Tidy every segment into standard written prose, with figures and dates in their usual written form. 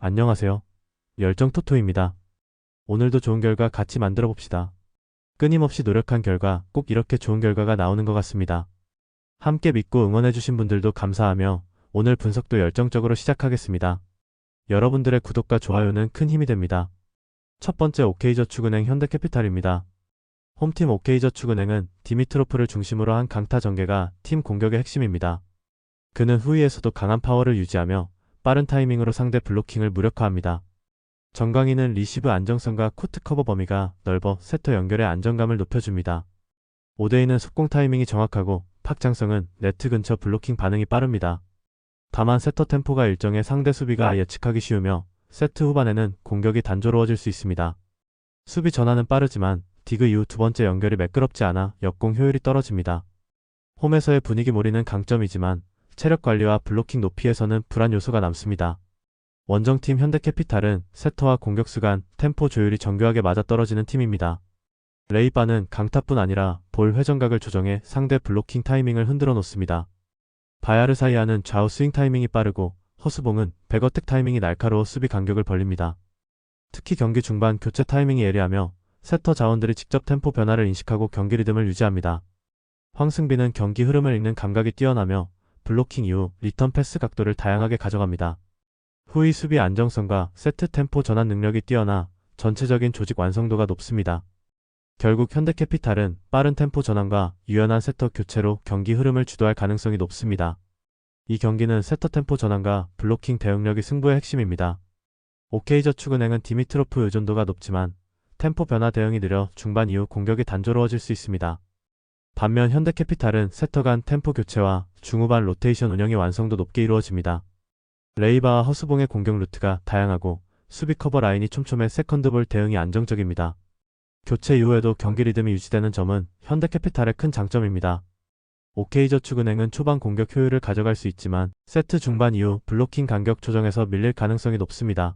안녕하세요. 열정토토입니다. 오늘도 좋은 결과 같이 만들어 봅시다. 끊임없이 노력한 결과 꼭 이렇게 좋은 결과가 나오는 것 같습니다. 함께 믿고 응원해주신 분들도 감사하며 오늘 분석도 열정적으로 시작하겠습니다. 여러분들의 구독과 좋아요는 큰 힘이 됩니다. 첫 번째 OK저축은행 현대캐피탈입니다. 홈팀 OK저축은행은 디미트로프를 중심으로 한 강타 전개가 팀 공격의 핵심입니다. 그는 후위에서도 강한 파워를 유지하며 빠른 타이밍으로 상대 블로킹을 무력화합니다. 정강희는 리시브 안정성과 코트 커버 범위가 넓어 세터 연결의 안정감을 높여줍니다. 오대인은 속공 타이밍이 정확하고 박장성은 네트 근처 블로킹 반응이 빠릅니다. 다만 세터 템포가 일정해 상대 수비가 예측하기 쉬우며 세트 후반에는 공격이 단조로워질 수 있습니다. 수비 전환은 빠르지만 디그 이후 두 번째 연결이 매끄럽지 않아 역공 효율이 떨어집니다. 홈에서의 분위기 몰이는 강점이지만 체력 관리와 블로킹 높이에서는 불안 요소가 남습니다. 원정팀 현대캐피탈은 세터와 공격수 간 템포 조율이 정교하게 맞아떨어지는 팀입니다. 레이바는 강타뿐 아니라 볼 회전각을 조정해 상대 블로킹 타이밍을 흔들어 놓습니다. 바야르사이아는 좌우 스윙 타이밍이 빠르고 허수봉은 백어택 타이밍이 날카로워 수비 간격을 벌립니다. 특히 경기 중반 교체 타이밍이 예리하며 세터 자원들이 직접 템포 변화를 인식하고 경기 리듬을 유지합니다. 황승빈은 경기 흐름을 읽는 감각이 뛰어나며 블로킹 이후 리턴 패스 각도를 다양하게 가져갑니다. 후위 수비 안정성과 세트 템포 전환 능력이 뛰어나 전체적인 조직 완성도가 높습니다. 결국 현대캐피탈은 빠른 템포 전환과 유연한 세터 교체로 경기 흐름을 주도할 가능성이 높습니다. 이 경기는 세터 템포 전환과 블로킹 대응력이 승부의 핵심입니다. OK저축은행은 디미트로프 의존도가 높지만 템포 변화 대응이 느려 중반 이후 공격이 단조로워질 수 있습니다. 반면 현대캐피탈은 세터 간 템포 교체와 중후반 로테이션 운영이 완성도 높게 이루어집니다. 레이바와 허수봉의 공격 루트가 다양하고 수비 커버 라인이 촘촘해 세컨드볼 대응이 안정적입니다. 교체 이후에도 경기 리듬이 유지되는 점은 현대캐피탈의 큰 장점입니다. OK저축은행은 초반 공격 효율을 가져갈 수 있지만 세트 중반 이후 블로킹 간격 조정에서 밀릴 가능성이 높습니다.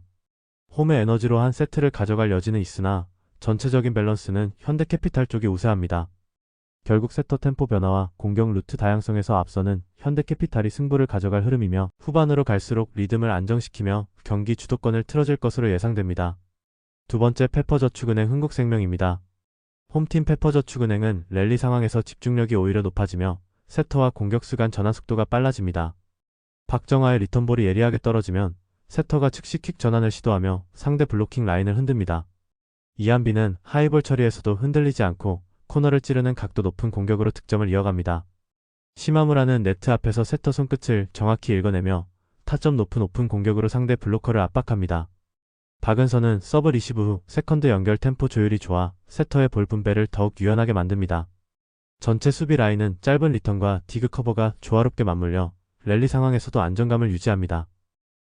홈의 에너지로 한 세트를 가져갈 여지는 있으나 전체적인 밸런스는 현대캐피탈 쪽이 우세합니다. 결국 세터 템포 변화와 공격 루트 다양성에서 앞서는 현대캐피탈이 승부를 가져갈 흐름이며 후반으로 갈수록 리듬을 안정시키며 경기 주도권을 틀어질 것으로 예상됩니다. 두 번째 페퍼저축은행 흥국생명입니다. 홈팀 페퍼저축은행은 랠리 상황에서 집중력이 오히려 높아지며 세터와 공격수 간 전환 속도가 빨라집니다. 박정아의 리턴볼이 예리하게 떨어지면 세터가 즉시 킥 전환을 시도하며 상대 블로킹 라인을 흔듭니다. 이한빈은 하이볼 처리에서도 흔들리지 않고 코너를 찌르는 각도 높은 공격으로 득점을 이어갑니다. 시마무라는 네트 앞에서 세터 손끝을 정확히 읽어내며 타점 높은 오픈 공격으로 상대 블로커를 압박합니다. 박은서는 서브 리시브 후 세컨드 연결 템포 조율이 좋아 세터의 볼 분배를 더욱 유연하게 만듭니다. 전체 수비 라인은 짧은 리턴과 디그 커버가 조화롭게 맞물려 랠리 상황에서도 안정감을 유지합니다.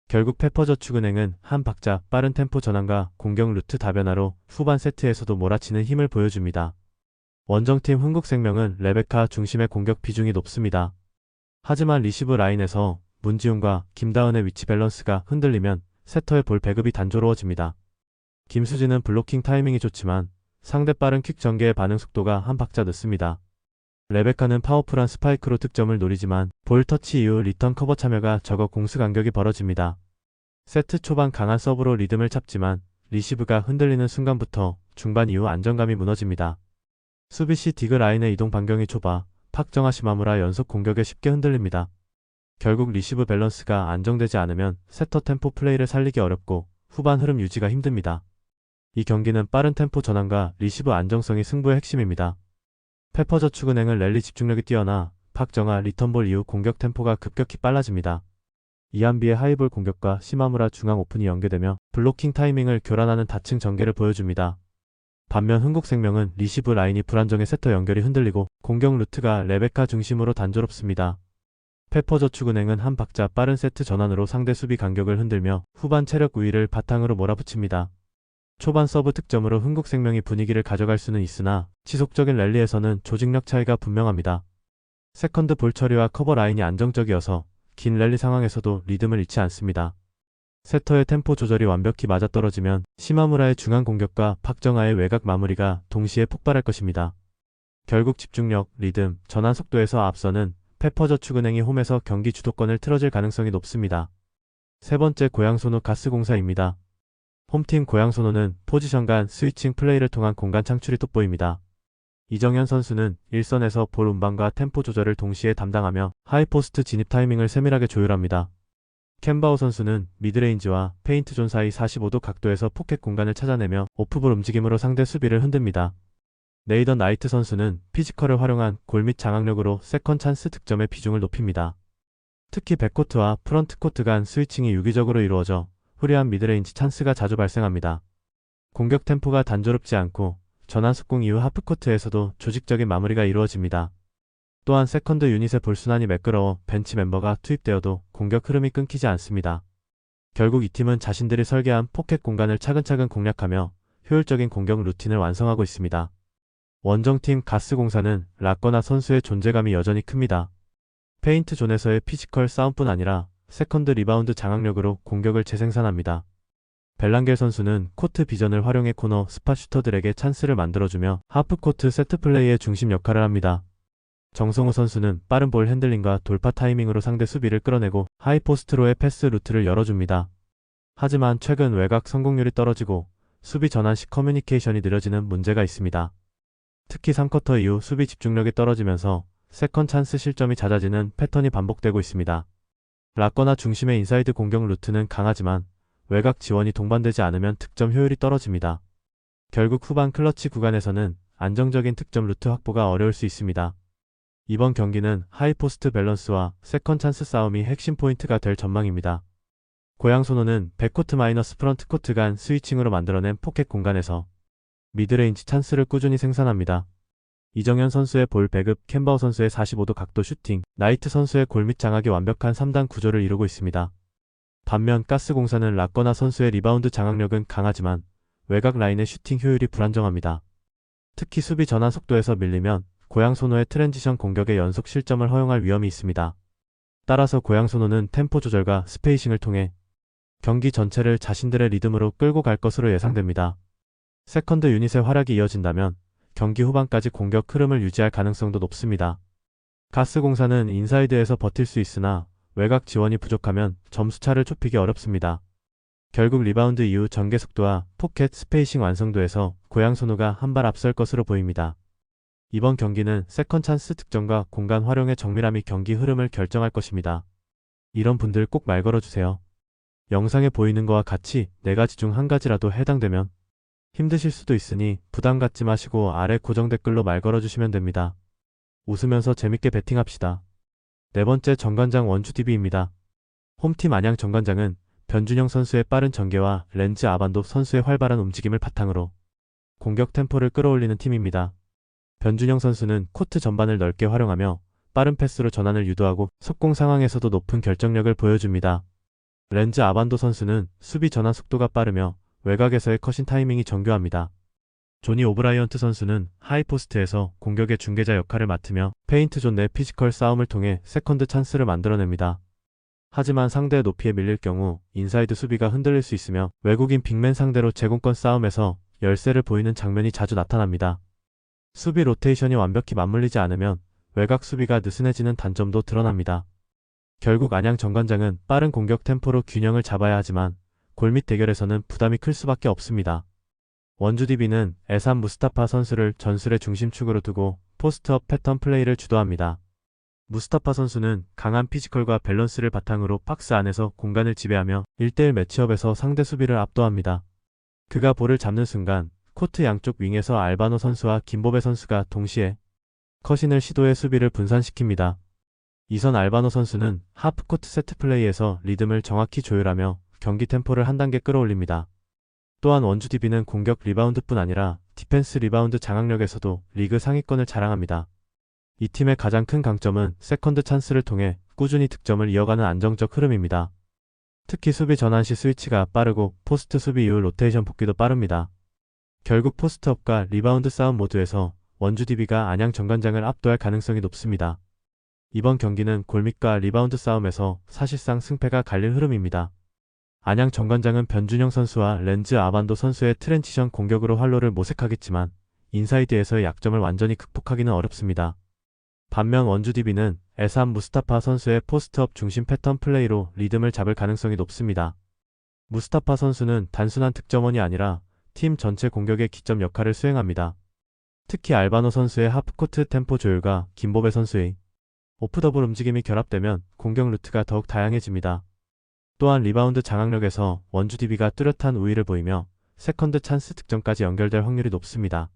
결국 페퍼저축은행은 한 박자 빠른 템포 전환과 공격 루트 다변화로 후반 세트에서도 몰아치는 힘을 보여줍니다. 원정팀 흥국생명은 레베카 중심의 공격 비중이 높습니다. 하지만 리시브 라인에서 문지훈과 김다은의 위치 밸런스가 흔들리면 세터의 볼 배급이 단조로워집니다. 김수진은 블로킹 타이밍이 좋지만 상대 빠른 킥 전개의 반응 속도가 한 박자 늦습니다. 레베카는 파워풀한 스파이크로 득점을 노리지만 볼 터치 이후 리턴 커버 참여가 적어 공수 간격이 벌어집니다. 세트 초반 강한 서브로 리듬을 잡지만 리시브가 흔들리는 순간부터 중반 이후 안정감이 무너집니다. 수비 시 디그 라인의 이동 반경이 좁아 박정아 시마무라 연속 공격에 쉽게 흔들립니다. 결국 리시브 밸런스가 안정되지 않으면 세터 템포 플레이를 살리기 어렵고 후반 흐름 유지가 힘듭니다. 이 경기는 빠른 템포 전환과 리시브 안정성이 승부의 핵심입니다. 페퍼저축은행은 랠리 집중력이 뛰어나 박정아 리턴볼 이후 공격 템포가 급격히 빨라집니다. 이한비의 하이볼 공격과 시마무라 중앙 오픈이 연계되며 블로킹 타이밍을 교란하는 다층 전개를 보여줍니다. 반면 흥국생명은 리시브 라인이 불안정해 세터 연결이 흔들리고 공격 루트가 레베카 중심으로 단조롭습니다. 페퍼저축은행은 한 박자 빠른 세트 전환으로 상대 수비 간격을 흔들며 후반 체력 우위를 바탕으로 몰아붙입니다. 초반 서브 득점으로 흥국생명이 분위기를 가져갈 수는 있으나 지속적인 랠리에서는 조직력 차이가 분명합니다. 세컨드 볼 처리와 커버 라인이 안정적이어서 긴 랠리 상황에서도 리듬을 잃지 않습니다. 세터의 템포 조절이 완벽히 맞아떨어지면 시마무라의 중앙 공격과 박정아의 외곽 마무리가 동시에 폭발할 것입니다. 결국 집중력, 리듬, 전환 속도에서 앞서는 페퍼저축은행이 홈에서 경기 주도권을 틀어질 가능성이 높습니다. 세 번째 고양소노 가스공사입니다. 홈팀 고양소노는 포지션 간 스위칭 플레이를 통한 공간 창출이 돋보입니다. 이정현 선수는 일선에서 볼 운반과 템포 조절을 동시에 담당하며 하이포스트 진입 타이밍을 세밀하게 조율합니다. 캔바오 선수는 미드레인지와 페인트 존 사이 45도 각도에서 포켓 공간을 찾아내며 오프볼 움직임으로 상대 수비를 흔듭니다. 네이던 나이트 선수는 피지컬을 활용한 골 및 장악력으로 세컨 찬스 득점의 비중을 높입니다. 특히 백코트와 프런트코트 간 스위칭이 유기적으로 이루어져 후려한 미드레인지 찬스가 자주 발생합니다. 공격 템포가 단조롭지 않고 전환 속공 이후 하프코트에서도 조직적인 마무리가 이루어집니다. 또한 세컨드 유닛의 볼순환이 매끄러워 벤치 멤버가 투입되어도 공격 흐름이 끊기지 않습니다. 결국 이 팀은 자신들이 설계한 포켓 공간을 차근차근 공략하며 효율적인 공격 루틴을 완성하고 있습니다. 원정팀 가스공사는 라거나 선수의 존재감이 여전히 큽니다. 페인트 존에서의 피지컬 싸움뿐 아니라 세컨드 리바운드 장악력으로 공격을 재생산합니다. 벨랑겔 선수는 코트 비전을 활용해 코너 스팟 슈터들에게 찬스를 만들어주며 하프코트 세트 플레이의 중심 역할을 합니다. 정성우 선수는 빠른 볼 핸들링과 돌파 타이밍으로 상대 수비를 끌어내고 하이포스트로의 패스 루트를 열어줍니다. 하지만 최근 외곽 성공률이 떨어지고 수비 전환 시 커뮤니케이션이 느려지는 문제가 있습니다. 특히 3쿼터 이후 수비 집중력이 떨어지면서 세컨 찬스 실점이 잦아지는 패턴이 반복되고 있습니다. 라거나 중심의 인사이드 공격 루트는 강하지만 외곽 지원이 동반되지 않으면 득점 효율이 떨어집니다. 결국 후반 클러치 구간에서는 안정적인 득점 루트 확보가 어려울 수 있습니다. 이번 경기는 하이포스트 밸런스와 세컨 찬스 싸움이 핵심 포인트가 될 전망입니다. 고양소노는 백코트 마이너스 프런트코트 간 스위칭으로 만들어낸 포켓 공간에서 미드레인지 찬스를 꾸준히 생산합니다. 이정현 선수의 볼 배급, 캔바오 선수의 45도 각도 슈팅, 나이트 선수의 골밑 장악이 완벽한 3단 구조를 이루고 있습니다. 반면 가스공사는 라거나 선수의 리바운드 장악력은 강하지만 외곽 라인의 슈팅 효율이 불안정합니다. 특히 수비 전환 속도에서 밀리면 고양소노의 트랜지션 공격의 연속 실점을 허용할 위험이 있습니다. 따라서 고양소노는 템포 조절과 스페이싱을 통해 경기 전체를 자신들의 리듬으로 끌고 갈 것으로 예상됩니다. 세컨드 유닛의 활약이 이어진다면 경기 후반까지 공격 흐름을 유지할 가능성도 높습니다. 가스공사는 인사이드에서 버틸 수 있으나 외곽 지원이 부족하면 점수차를 좁히기 어렵습니다. 결국 리바운드 이후 전개 속도와 포켓 스페이싱 완성도에서 고양소노가 한 발 앞설 것으로 보입니다. 이번 경기는 세컨 찬스 득점과 공간 활용의 정밀함이 경기 흐름을 결정할 것입니다. 이런 분들 꼭 말 걸어주세요. 영상에 보이는 거와 같이 4가지 중 한 가지라도 해당되면 힘드실 수도 있으니 부담 갖지 마시고 아래 고정 댓글로 말 걸어주시면 됩니다. 웃으면서 재밌게 배팅합시다. 네 번째 정관장 원주DB입니다. 홈팀 안양 정관장은 변준영 선수의 빠른 전개와 렌즈 아반도 선수의 활발한 움직임을 바탕으로 공격 템포를 끌어올리는 팀입니다. 변준영 선수는 코트 전반을 넓게 활용하며 빠른 패스로 전환을 유도하고 속공 상황에서도 높은 결정력을 보여줍니다. 렌즈 아반도 선수는 수비 전환 속도가 빠르며 외곽에서의 컷인 타이밍이 정교합니다. 조니 오브라이언트 선수는 하이포스트에서 공격의 중개자 역할을 맡으며 페인트 존 내 피지컬 싸움을 통해 세컨드 찬스를 만들어냅니다. 하지만 상대의 높이에 밀릴 경우 인사이드 수비가 흔들릴 수 있으며 외국인 빅맨 상대로 제공권 싸움에서 열세를 보이는 장면이 자주 나타납니다. 수비 로테이션이 완벽히 맞물리지 않으면 외곽 수비가 느슨해지는 단점도 드러납니다. 결국 안양 정관장은 빠른 공격 템포로 균형을 잡아야 하지만 골밑 대결에서는 부담이 클 수밖에 없습니다. 원주DB는 에산 무스타파 선수를 전술의 중심축으로 두고 포스트업 패턴 플레이를 주도합니다. 무스타파 선수는 강한 피지컬과 밸런스를 바탕으로 박스 안에서 공간을 지배하며 1대1 매치업에서 상대 수비를 압도합니다. 그가 볼을 잡는 순간 코트 양쪽 윙에서 알바노 선수와 김보배 선수가 동시에 컷인을 시도해 수비를 분산시킵니다. 이선 알바노 선수는 하프코트 세트 플레이에서 리듬을 정확히 조율하며 경기 템포를 한 단계 끌어올립니다. 또한 원주DB는 공격 리바운드뿐 아니라 디펜스 리바운드 장악력에서도 리그 상위권을 자랑합니다. 이 팀의 가장 큰 강점은 세컨드 찬스를 통해 꾸준히 득점을 이어가는 안정적 흐름입니다. 특히 수비 전환 시 스위치가 빠르고 포스트 수비 이후 로테이션 복귀도 빠릅니다. 결국 포스트업과 리바운드 싸움 모두에서 원주DB가 안양 정관장을 압도할 가능성이 높습니다. 이번 경기는 골밑과 리바운드 싸움에서 사실상 승패가 갈릴 흐름입니다. 안양 정관장은 변준영 선수와 렌즈 아반도 선수의 트랜지션 공격으로 활로를 모색하겠지만 인사이드에서의 약점을 완전히 극복하기는 어렵습니다. 반면 원주 DB는 에산 무스타파 선수의 포스트업 중심 패턴 플레이로 리듬을 잡을 가능성이 높습니다. 무스타파 선수는 단순한 득점원이 아니라 팀 전체 공격의 기점 역할을 수행합니다. 특히 알바노 선수의 하프코트 템포 조율과 김보배 선수의 오프 더블 움직임이 결합되면 공격 루트가 더욱 다양해집니다. 또한 리바운드 장악력에서 원주 DB가 뚜렷한 우위를 보이며 세컨드 찬스 득점까지 연결될 확률이 높습니다.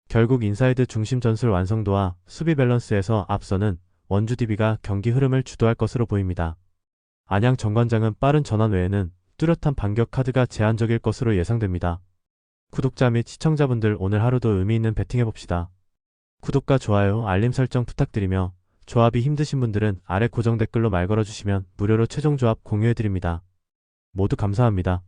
결국 인사이드 중심 전술 완성도와 수비 밸런스에서 앞서는 원주 DB가 경기 흐름을 주도할 것으로 보입니다. 안양 정관장은 빠른 전환 외에는 뚜렷한 반격 카드가 제한적일 것으로 예상됩니다. 구독자 및 시청자분들 오늘 하루도 의미 있는 배팅해봅시다. 구독과 좋아요, 알림 설정 부탁드리며 조합이 힘드신 분들은 아래 고정 댓글로 말 걸어주시면 무료로 최종 조합 공유해드립니다. 모두 감사합니다.